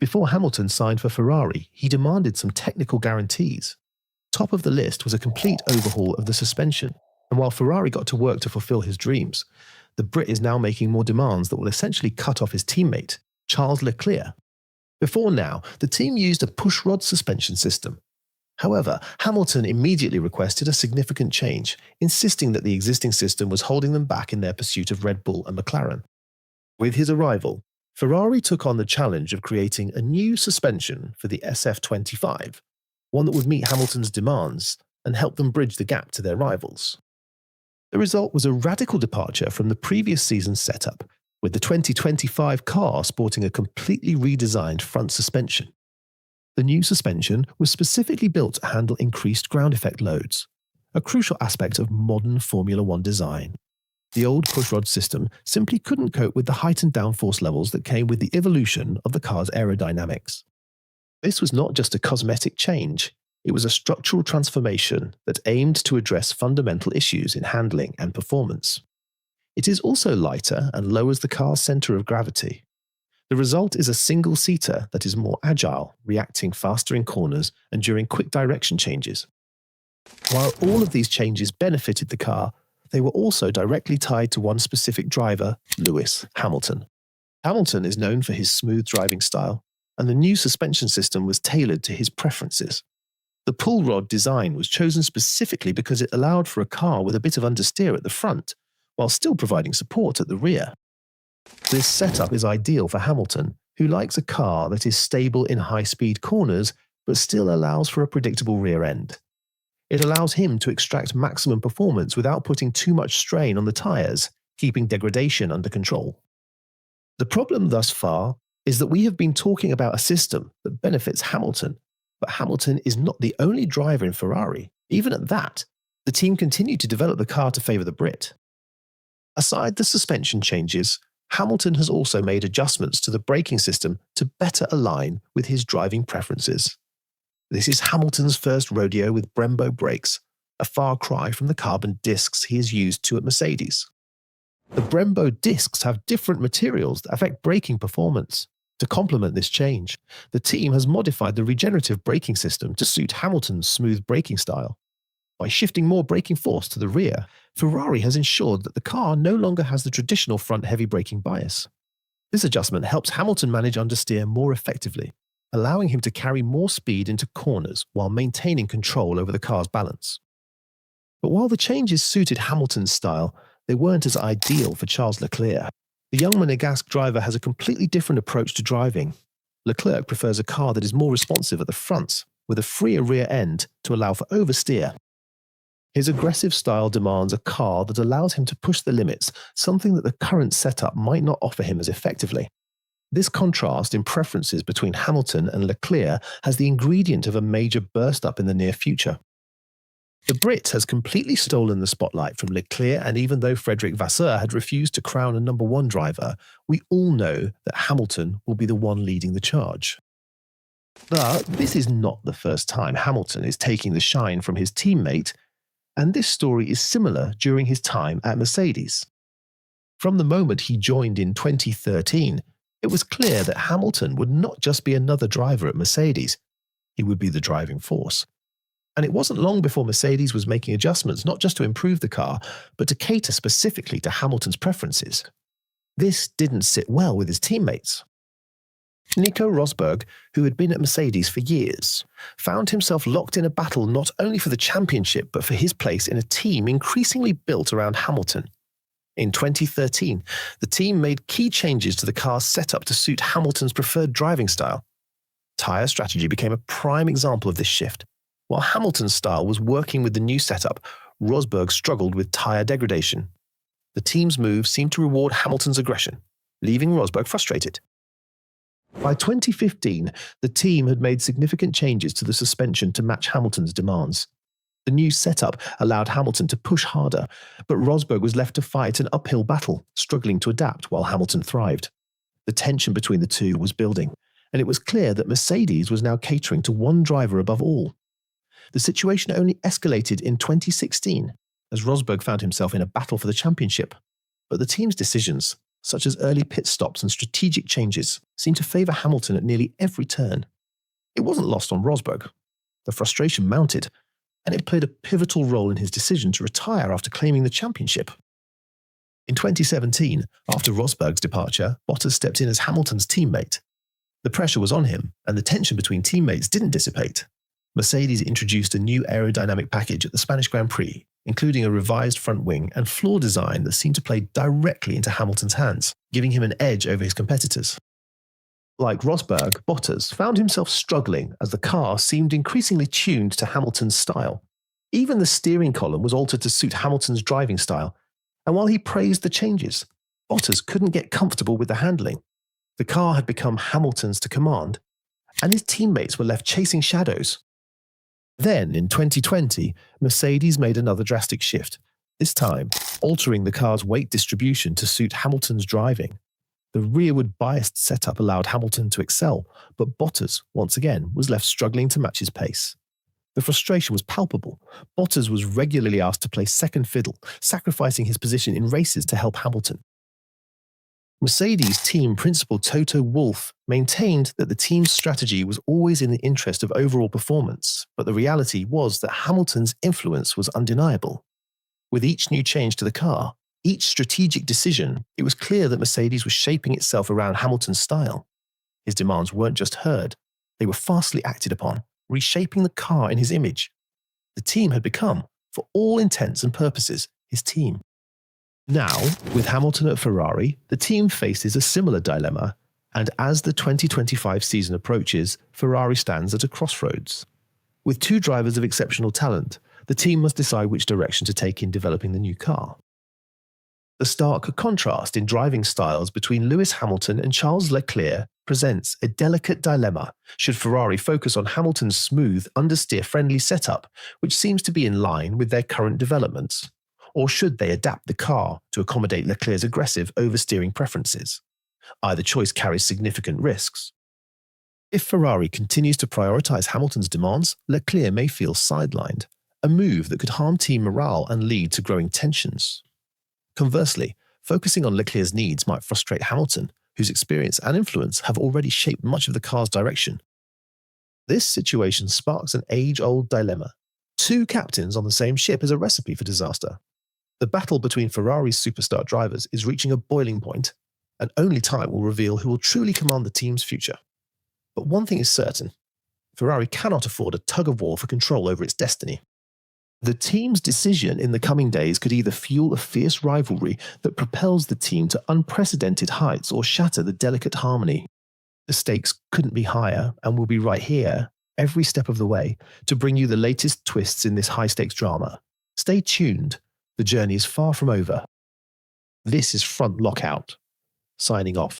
Before Hamilton signed for Ferrari, he demanded some technical guarantees. Top of the list was a complete overhaul of the suspension, and while Ferrari got to work to fulfill his dreams, the Brit is now making more demands that will essentially cut off his teammate, Charles Leclerc. Before now, the team used a push-rod suspension system. However, Hamilton immediately requested a significant change, insisting that the existing system was holding them back in their pursuit of Red Bull and McLaren. With his arrival, Ferrari took on the challenge of creating a new suspension for the SF25, one that would meet Hamilton's demands and help them bridge the gap to their rivals. The result was a radical departure from the previous season's setup, with the 2025 car sporting a completely redesigned front suspension. The new suspension was specifically built to handle increased ground effect loads, a crucial aspect of modern Formula One design. The old pushrod system simply couldn't cope with the heightened downforce levels that came with the evolution of the car's aerodynamics. This was not just a cosmetic change, it was a structural transformation that aimed to address fundamental issues in handling and performance. It is also lighter and lowers the car's center of gravity. The result is a single-seater that is more agile, reacting faster in corners and during quick direction changes. While all of these changes benefited the car, they were also directly tied to one specific driver, Lewis Hamilton. Hamilton is known for his smooth driving style, and the new suspension system was tailored to his preferences. The pull rod design was chosen specifically because it allowed for a car with a bit of understeer at the front, while still providing support at the rear. This setup is ideal for Hamilton, who likes a car that is stable in high-speed corners but still allows for a predictable rear end. It allows him to extract maximum performance without putting too much strain on the tyres, keeping degradation under control. The problem thus far is that we have been talking about a system that benefits Hamilton, but Hamilton is not the only driver in Ferrari. Even at that, the team continued to develop the car to favour the Brit. Aside the suspension changes, Hamilton has also made adjustments to the braking system to better align with his driving preferences. This is Hamilton's first rodeo with Brembo brakes, a far cry from the carbon discs he is used to at Mercedes. The Brembo discs have different materials that affect braking performance. To complement this change, the team has modified the regenerative braking system to suit Hamilton's smooth braking style. By shifting more braking force to the rear, Ferrari has ensured that the car no longer has the traditional front-heavy braking bias. This adjustment helps Hamilton manage understeer more effectively, allowing him to carry more speed into corners while maintaining control over the car's balance. But while the changes suited Hamilton's style, they weren't as ideal for Charles Leclerc. The young Monegasque driver has a completely different approach to driving. Leclerc prefers a car that is more responsive at the front, with a freer rear end to allow for oversteer. His aggressive style demands a car that allows him to push the limits, something that the current setup might not offer him as effectively. This contrast in preferences between Hamilton and Leclerc has the ingredient of a major burst-up in the near future. The Brit has completely stolen the spotlight from Leclerc, and even though Frédéric Vasseur had refused to crown a number one driver, we all know that Hamilton will be the one leading the charge. But this is not the first time Hamilton is taking the shine from his teammate, and this story is similar during his time at Mercedes. From the moment he joined in 2013, it was clear that Hamilton would not just be another driver at Mercedes, he would be the driving force. And it wasn't long before Mercedes was making adjustments not just to improve the car, but to cater specifically to Hamilton's preferences. This didn't sit well with his teammates. Nico Rosberg, who had been at Mercedes for years, found himself locked in a battle not only for the championship but for his place in a team increasingly built around Hamilton. In 2013, the team made key changes to the car's setup to suit Hamilton's preferred driving style. Tyre strategy became a prime example of this shift. While Hamilton's style was working with the new setup, Rosberg struggled with tyre degradation. The team's move seemed to reward Hamilton's aggression, leaving Rosberg frustrated. By 2015, the team had made significant changes to the suspension to match Hamilton's demands. The new setup allowed Hamilton to push harder, but Rosberg was left to fight an uphill battle, struggling to adapt while Hamilton thrived. The tension between the two was building, and it was clear that Mercedes was now catering to one driver above all. The situation only escalated in 2016, as Rosberg found himself in a battle for the championship. But the team's decisions, such as early pit stops and strategic changes, seemed to favour Hamilton at nearly every turn. It wasn't lost on Rosberg. The frustration mounted, and it played a pivotal role in his decision to retire after claiming the championship. In 2017, after Rosberg's departure, Bottas stepped in as Hamilton's teammate. The pressure was on him, and the tension between teammates didn't dissipate. Mercedes introduced a new aerodynamic package at the Spanish Grand Prix, including a revised front wing and floor design that seemed to play directly into Hamilton's hands, giving him an edge over his competitors. Like Rosberg, Bottas found himself struggling as the car seemed increasingly tuned to Hamilton's style. Even the steering column was altered to suit Hamilton's driving style, and while he praised the changes, Bottas couldn't get comfortable with the handling. The car had become Hamilton's to command, and his teammates were left chasing shadows. Then, in 2020, Mercedes made another drastic shift, this time altering the car's weight distribution to suit Hamilton's driving. The rearward biased setup allowed Hamilton to excel, but Bottas, once again, was left struggling to match his pace. The frustration was palpable. Bottas was regularly asked to play second fiddle, sacrificing his position in races to help Hamilton. Mercedes team principal Toto Wolff maintained that the team's strategy was always in the interest of overall performance, but the reality was that Hamilton's influence was undeniable. With each new change to the car, each strategic decision, it was clear that Mercedes was shaping itself around Hamilton's style. His demands weren't just heard, they were fastly acted upon, reshaping the car in his image. The team had become, for all intents and purposes, his team. Now, with Hamilton at Ferrari, the team faces a similar dilemma, and as the 2025 season approaches, Ferrari stands at a crossroads. With two drivers of exceptional talent, the team must decide which direction to take in developing the new car. The stark contrast in driving styles between Lewis Hamilton and Charles Leclerc presents a delicate dilemma. Should Ferrari focus on Hamilton's smooth, understeer-friendly setup, which seems to be in line with their current developments? Or should they adapt the car to accommodate Leclerc's aggressive oversteering preferences? Either choice carries significant risks. If Ferrari continues to prioritize Hamilton's demands, Leclerc may feel sidelined, a move that could harm team morale and lead to growing tensions. Conversely, focusing on Leclerc's needs might frustrate Hamilton, whose experience and influence have already shaped much of the car's direction. This situation sparks an age-old dilemma. Two captains on the same ship is a recipe for disaster. The battle between Ferrari's superstar drivers is reaching a boiling point, and only time will reveal who will truly command the team's future. But one thing is certain, Ferrari cannot afford a tug-of-war for control over its destiny. The team's decision in the coming days could either fuel a fierce rivalry that propels the team to unprecedented heights or shatter the delicate harmony. The stakes couldn't be higher, and we'll be right here, every step of the way, to bring you the latest twists in this high-stakes drama. Stay tuned. The journey is far from over. This is Front Lockout, signing off.